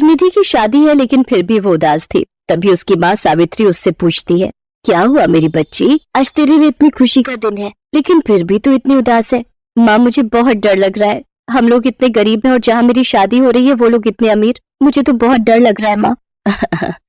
निधि की शादी है लेकिन फिर भी वो उदास थी। तभी उसकी माँ सावित्री उससे पूछती है, क्या हुआ मेरी बच्ची, आज तेरे लिए इतनी खुशी का दिन है लेकिन फिर भी तू इतनी उदास है। माँ मुझे बहुत डर लग रहा है, हम लोग इतने गरीब हैं और जहाँ मेरी शादी हो रही है वो लोग इतने अमीर, मुझे तो बहुत डर लग रहा है माँ।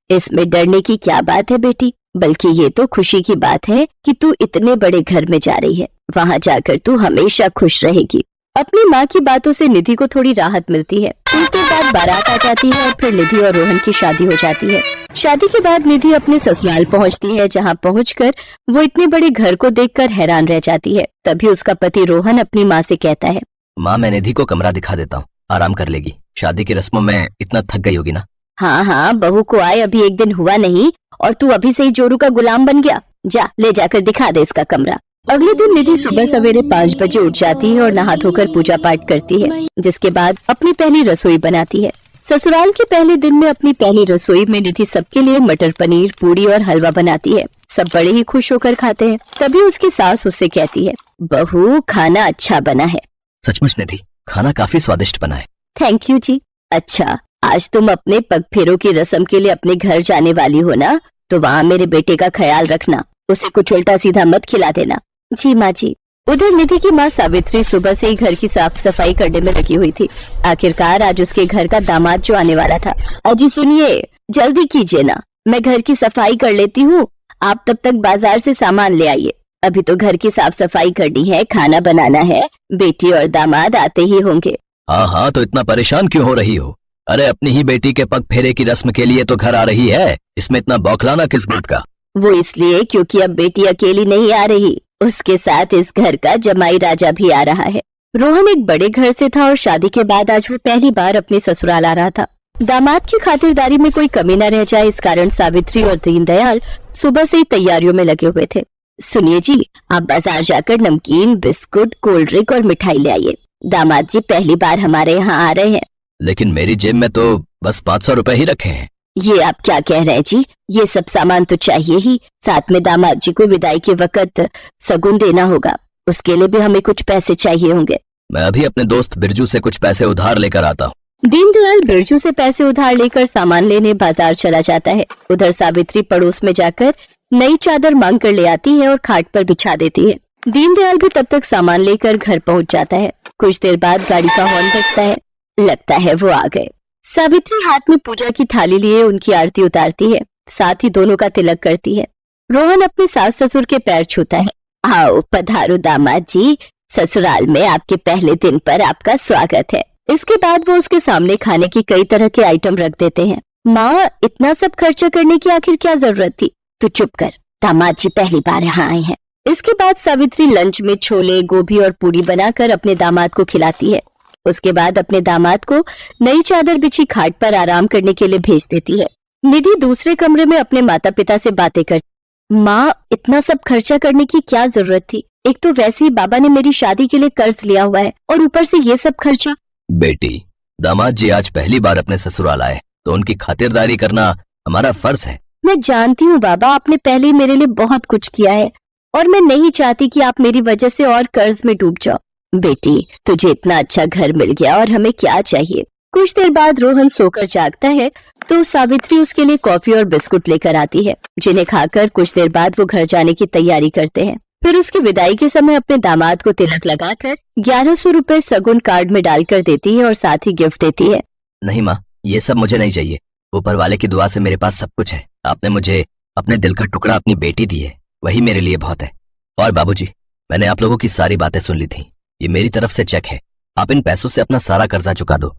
इसमें डरने की क्या बात है बेटी, बल्कि ये तो खुशी की बात है कि तू इतने बड़े घर में जा रही है, वहाँ जाकर तू हमेशा खुश रहेगी। अपनी माँ की बातों से निधि को थोड़ी राहत मिलती है। उसके बाद बारात आ जाती है और फिर निधि और रोहन की शादी हो जाती है। शादी के बाद निधि अपने ससुराल पहुँचती है, जहाँ पहुँचकर वो इतने बड़े घर को देखकर हैरान रह जाती है। तभी उसका पति रोहन अपनी माँ से कहता है, माँ मैं निधि को कमरा दिखा देता हूँ, आराम कर लेगी, शादी की रस्मों में इतना थक गई होगी ना। हाँ हाँ, बहू को आए अभी एक दिन हुआ नहीं और तू अभी से ही जोरू का गुलाम बन गया, जा ले जाकर दिखा दे इसका कमरा। अगले दिन निधि सुबह सवेरे 5 बजे उठ जाती है और नहा धोकर पूजा पाठ करती है, जिसके बाद अपनी पहली रसोई बनाती है। ससुराल के पहले दिन में अपनी पहली रसोई में निधि सबके लिए मटर पनीर, पूड़ी और हलवा बनाती है। सब बड़े ही खुश होकर खाते हैं। तभी उसकी सास उससे कहती है, बहू खाना अच्छा बना है। सचमुच निधि, खाना काफी स्वादिष्ट बना है। थैंक यू जी। अच्छा, आज तुम अपने पग फेरों की रस्म के लिए अपने घर जाने वाली हो ना, तो वहाँ मेरे बेटे का ख्याल रखना, उसे कुछ उल्टा सीधा मत खिला देना। जी माँ जी। उधर निधि की माँ सावित्री सुबह से ही घर की साफ सफाई करने में लगी हुई थी। आखिरकार आज उसके घर का दामाद जो आने वाला था। अजी सुनिए, जल्दी कीजिए ना, मैं घर की सफाई कर लेती हूँ, आप तब तक बाजार से सामान ले आइए। अभी तो घर की साफ सफाई करनी है, खाना बनाना है, बेटी और दामाद आते ही होंगे। हाँ हाँ, तो इतना परेशान क्यों हो रही हो? अरे अपनी ही बेटी के पग फेरे की रस्म के लिए तो घर आ रही है, इसमें इतना बौखलाना किस बात का? वो इसलिए क्योंकि अब बेटी अकेली नहीं आ रही, उसके साथ इस घर का जमाई राजा भी आ रहा है। रोहन एक बड़े घर से था और शादी के बाद आज वो पहली बार अपने ससुराल आ रहा था। दामाद की खातिरदारी में कोई कमी न रह जाए, इस कारण सावित्री और दीनदयाल सुबह से ही तैयारियों में लगे हुए थे। सुनिए जी, आप बाजार जाकर नमकीन, बिस्कुट, कोल्ड ड्रिंक और मिठाई ले आइए। दामाद जी पहली बार हमारे यहाँ आ रहे हैं। लेकिन मेरी जेब में तो बस 500 रुपए ही रखे हैं। ये आप क्या कह रहे हैं जी, ये सब सामान तो चाहिए ही, साथ में दामाद जी को विदाई के वक्त सगुन देना होगा, उसके लिए भी हमें कुछ पैसे चाहिए होंगे। मैं अभी अपने दोस्त बिरजू से कुछ पैसे उधार लेकर आता हूँ। दीनदयाल बिरजू से पैसे उधार लेकर सामान लेने बाजार चला जाता है। उधर सावित्री पड़ोस में जाकर नई चादर मांग कर ले आती है और खाट पर बिछा देती है। दीनदयाल भी तब तक सामान लेकर घर पहुँच जाता है। कुछ देर बाद गाड़ी का हॉर्न बजता है, लगता है वो आ गए। सावित्री हाथ में पूजा की थाली लिए उनकी आरती उतारती है, साथ ही दोनों का तिलक करती है। रोहन अपने सास ससुर के पैर छूता है। आओ पधारो दामाद जी, ससुराल में आपके पहले दिन पर आपका स्वागत है। इसके बाद वो उसके सामने खाने की कई तरह के आइटम रख देते हैं। माँ, इतना सब खर्चा करने की आखिर क्या जरूरत थी? तू चुप कर, दामाद जी पहली बार यहाँ आए हैं। इसके बाद सावित्री लंच में छोले, गोभी और पूरी बनाकर अपने दामाद को खिलाती है। उसके बाद अपने दामाद को नई चादर बिछी खाट पर आराम करने के लिए भेज देती है। निधि दूसरे कमरे में अपने माता पिता से बातें करती। माँ, इतना सब खर्चा करने की क्या जरूरत थी? एक तो वैसे ही बाबा ने मेरी शादी के लिए कर्ज लिया हुआ है और ऊपर से ये सब खर्चा। बेटी, दामाद जी आज पहली बार अपने ससुराल आए तो उनकी खातिरदारी करना हमारा फर्ज है। मैं जानती हूँ बाबा, आपने पहले ही मेरे लिए बहुत कुछ किया है और मैं नहीं चाहती कि आप मेरी वजह से और कर्ज में डूब जाओ। बेटी, तुझे इतना अच्छा घर मिल गया और हमें क्या चाहिए। कुछ देर बाद रोहन सोकर जागता है तो सावित्री उसके लिए कॉफी और बिस्कुट लेकर आती है, जिन्हें खाकर कुछ देर बाद वो घर जाने की तैयारी करते हैं। फिर उसकी विदाई के समय अपने दामाद को तिलक लगाकर 1100 रुपए सगुन कार्ड में डालकर देती है और साथ ही गिफ्ट देती है। नहीं माँ, ये सब मुझे नहीं चाहिए, ऊपर वाले की दुआ से मेरे पास सब कुछ है। आपने मुझे अपने दिल का टुकड़ा अपनी बेटी दी है, वही मेरे लिए बहुत है। और बाबूजी, मैंने आप लोगों की सारी बातें सुन ली थी, ये मेरी तरफ से चेक है, आप इन पैसों से अपना सारा कर्जा चुका दो।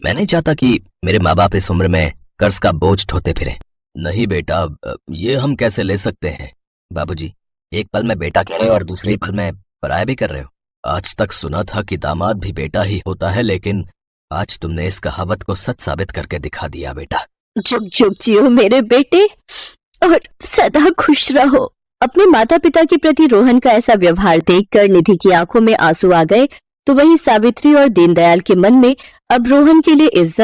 मैं नहीं चाहता कि मेरे माँ बाप इस उम्र में कर्ज का बोझ ढोते फिरे। नहीं बेटा, ये हम कैसे ले सकते हैं? बाबूजी, एक पल में बेटा कह रहे हो और दूसरे पल में पराया भी कर रहे हो। आज तक सुना था कि दामाद भी बेटा ही होता है, लेकिन आज तुमने इस कहावत को सच साबित करके दिखा दिया बेटा। जुग जुग जियो मेरे बेटे और सदा खुश रहो। अपने माता पिता के प्रति रोहन का ऐसा व्यवहार देखकर निधि की आंखों में आंसू आ गए, तो वहीं सावित्री और दीनदयाल के मन में अब रोहन के लिए इज्जत